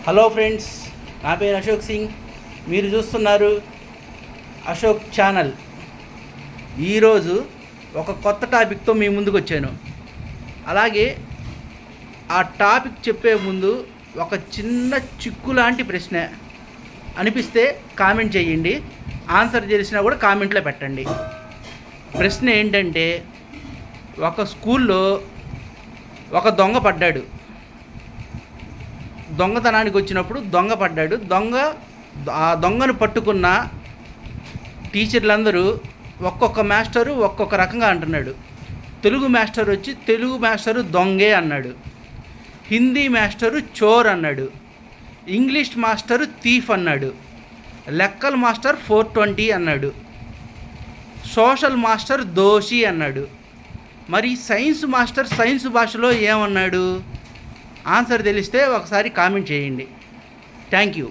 Hello friends, నా పేరు అశోక్ సింగ్. మీరు చూస్తున్నారు అశోక్ ఛానల్. ఈరోజు ఒక కొత్త టాపిక్తో మీ ముందుకు వచ్చాను. అలాగే ఆ టాపిక్ చెప్పే ముందు ఒక చిన్న చిక్కు లాంటి ప్రశ్న అనిపిస్తే కామెంట్ చేయండి. ఆన్సర్ తెలిసినా కూడా కామెంట్లో పెట్టండి. ప్రశ్న ఏంటంటే, ఒక స్కూల్లో ఒక దొంగ పడ్డాడు. దొంగతనానికి వచ్చినప్పుడు దొంగ పడ్డాడు. ఆ దొంగను పట్టుకున్న టీచర్లందరూ ఒక్కొక్క మాస్టరు ఒక్కొక్క రకంగా అంటున్నాడు. తెలుగు మాస్టర్ వచ్చి తెలుగు మాస్టరు దొంగే అన్నాడు. హిందీ మాస్టరు చోర్ అన్నాడు. ఇంగ్లీష్ మాస్టరు థీఫ్ అన్నాడు. లెక్కల మాస్టర్ 420 అన్నాడు. సోషల్ మాస్టర్ దోషి అన్నాడు. మరి సైన్స్ మాస్టర్ సైన్స్ భాషలో ఏమన్నాడు? ఆన్సర్ తెలిస్తే ఒకసారి కామెంట్ చేయండి. Thank you.